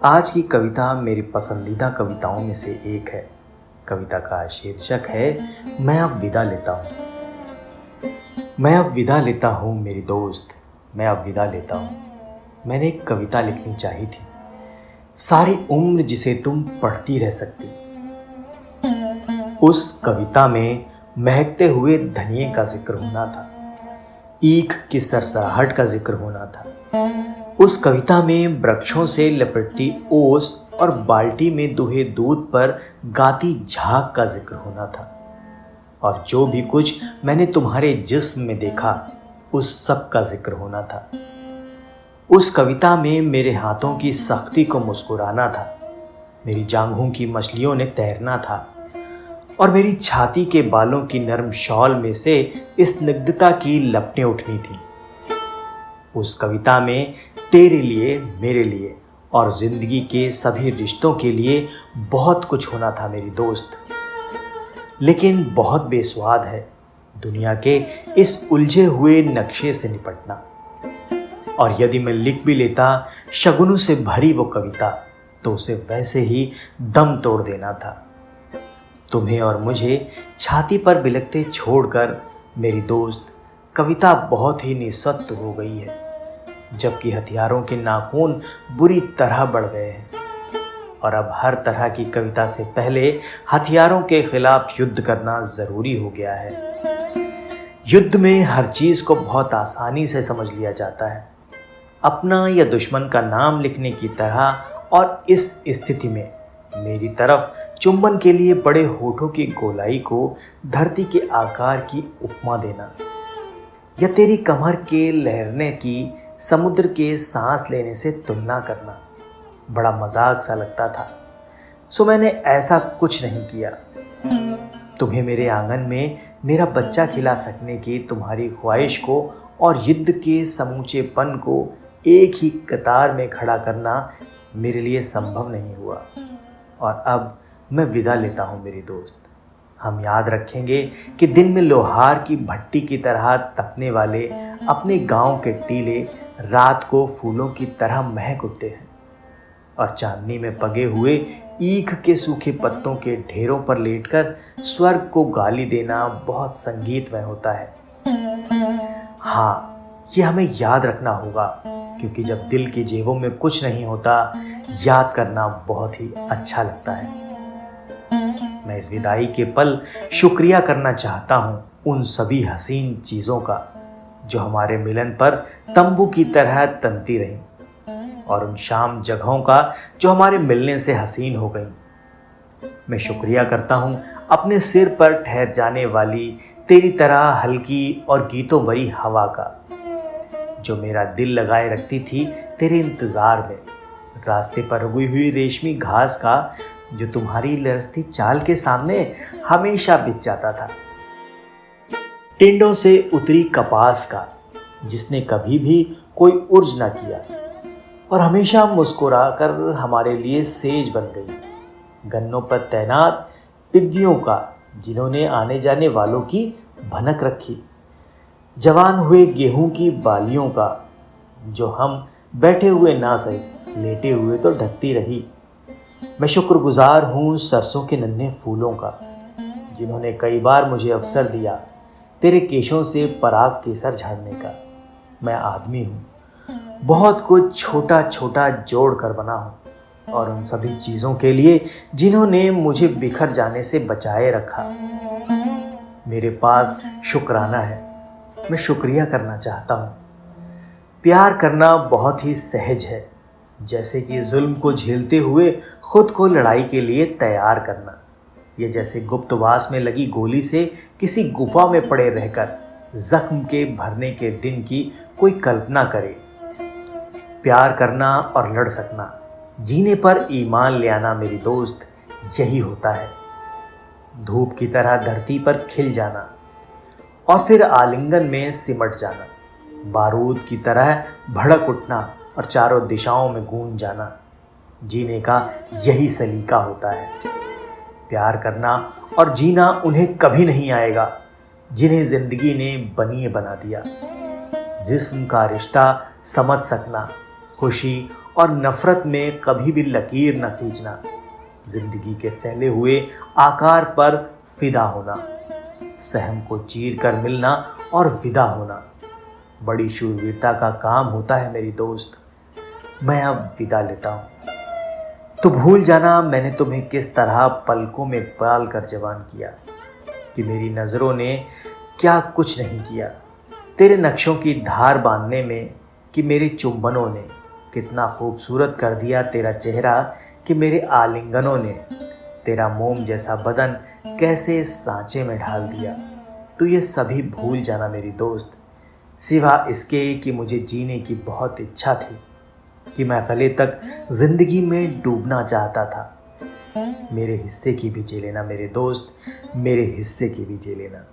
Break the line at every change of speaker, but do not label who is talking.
आज की कविता मेरी पसंदीदा कविताओं में से एक है। कविता का शीर्षक है मैं अब विदा लेता हूँ। मैं अब विदा लेता हूँ मेरी दोस्त, मैं अब विदा लेता हूँ। मैंने एक कविता लिखनी चाहिए थी, सारी उम्र जिसे तुम पढ़ती रह सकती। उस कविता में महकते हुए धनिये का जिक्र होना था, ईख की सरसराहट का जिक्र होना था। उस कविता में वृक्षों से लपेटती ओस और बाल्टी में दुहे दूध पर गाती झाग का जिक्र होना था। और जो भी कुछ मैंने तुम्हारे जिस्म में देखा, उस सब का जिक्र होना था। उस कविता में मेरे हाथों की सख्ती को मुस्कुराना था, मेरी जांघों की मछलियों ने तैरना था, और मेरी छाती के बालों की नरम शॉल में से स्निग्धता की लपटें उठनी थी। उस कविता में तेरे लिए, मेरे लिए और जिंदगी के सभी रिश्तों के लिए बहुत कुछ होना था मेरी दोस्त। लेकिन बहुत बेस्वाद है दुनिया के इस उलझे हुए नक्शे से निपटना। और यदि मैं लिख भी लेता शगुनों से भरी वो कविता, तो उसे वैसे ही दम तोड़ देना था। तुम्हें और मुझे छाती पर बिलखते छोड़कर मेरी दोस्त, कविता बहुत ही निस्सत्व हो गई है, जबकि हथियारों के नाखून बुरी तरह बढ़ गए हैं। और अब हर तरह की कविता से पहले हथियारों के खिलाफ युद्ध करना जरूरी हो गया है। युद्ध में हर चीज को बहुत आसानी से समझ लिया जाता है, अपना या दुश्मन का नाम लिखने की तरह। और इस स्थिति में मेरी तरफ चुंबन के लिए बड़े होठों की गोलाई को धरती के आकार की उपमा देना, या तेरी कमर के लहरने की समुद्र के सांस लेने से तुलना करना बड़ा मजाक सा लगता था। सो मैंने ऐसा कुछ नहीं किया। तुम्हें मेरे आंगन में मेरा बच्चा खिला सकने की तुम्हारी ख्वाहिश को और युद्ध के समूचेपन को एक ही कतार में खड़ा करना मेरे लिए संभव नहीं हुआ। और अब मैं विदा लेता हूँ मेरी दोस्त। हम याद रखेंगे कि दिन में लोहार की भट्टी की तरह तपने वाले अपने गांव के टीले रात को फूलों की तरह महक उठते हैं, और चांदनी में पगे हुए ईख के सूखे पत्तों के ढेरों पर लेटकर स्वर्ग को गाली देना बहुत संगीतमय होता है। हाँ, ये हमें याद रखना होगा, क्योंकि जब दिल की जेबों में कुछ नहीं होता, याद करना बहुत ही अच्छा लगता है। मैं इस विदाई के पल शुक्रिया करना चाहता हूँ उन सभी हसीन चीज़ों का जो हमारे मिलन पर तंबू की तरह तनती रहीं, और उन शाम जगहों का जो हमारे मिलने से हसीन हो गईं। मैं शुक्रिया करता हूँ अपने सिर पर ठहर जाने वाली तेरी तरह हल्की और गीतों भरी हवा का, जो मेरा दिल लगाए रखती थी तेरे इंतज़ार में। रास्ते पर उगी हुई रेशमी घास का, जो तुम्हारी लरसती चाल के सामने हमेशा बिछ जाता था। टिंडों से उतरी कपास का, जिसने कभी भी कोई उर्ज न किया और हमेशा मुस्कुराकर हमारे लिए सेज बन गई। गन्नों पर तैनात पिद्दियों का, जिन्होंने आने जाने वालों की भनक रखी। जवान हुए गेहूं की बालियों का, जो हम बैठे हुए ना सही लेटे हुए तो ढकती रही। मैं शुक्रगुजार हूँ सरसों के नन्हे फूलों का, जिन्होंने कई बार मुझे अवसर दिया तेरे केशों से पराग केसर झाड़ने का। मैं आदमी हूँ, बहुत कुछ छोटा छोटा जोड़ कर बना हूँ, और उन सभी चीज़ों के लिए जिन्होंने मुझे बिखर जाने से बचाए रखा। मेरे पास शुक्राना है, मैं शुक्रिया करना चाहता हूँ। प्यार करना बहुत ही सहज है, जैसे कि जुल्म को झेलते हुए खुद को लड़ाई के लिए तैयार करना, ये जैसे गुप्तवास में लगी गोली से किसी गुफा में पड़े रहकर जख्म के भरने के दिन की कोई कल्पना करे। प्यार करना और लड़ सकना, जीने पर ईमान ले आना मेरी दोस्त, यही होता है। धूप की तरह धरती पर खिल जाना और फिर आलिंगन में सिमट जाना, बारूद की तरह भड़क उठना और चारों दिशाओं में गूंज जाना, जीने का यही सलीका होता है। प्यार करना और जीना उन्हें कभी नहीं आएगा जिन्हें जिंदगी ने बनिए बना दिया। जिस्म का रिश्ता समझ सकना, खुशी और नफरत में कभी भी लकीर न खींचना, जिंदगी के फैले हुए आकार पर फिदा होना, सहम को चीर कर मिलना और विदा होना बड़ी शूरवीरता का काम होता है मेरी दोस्त। मैं अब विदा लेता हूँ। तो भूल जाना मैंने तुम्हें किस तरह पलकों में पाल कर जवान किया, कि मेरी नज़रों ने क्या कुछ नहीं किया तेरे नक्शों की धार बांधने में, कि मेरे चुंबनों ने कितना खूबसूरत कर दिया तेरा चेहरा, कि मेरे आलिंगनों ने तेरा मोम जैसा बदन कैसे सांचे में ढाल दिया। तो ये सभी भूल जाना मेरी दोस्त, सिवा इसके कि मुझे जीने की बहुत इच्छा थी, कि मैं गले तक जिंदगी में डूबना चाहता था। मेरे हिस्से की भी जी लेना मेरे दोस्त, मेरे हिस्से की भी जी लेना।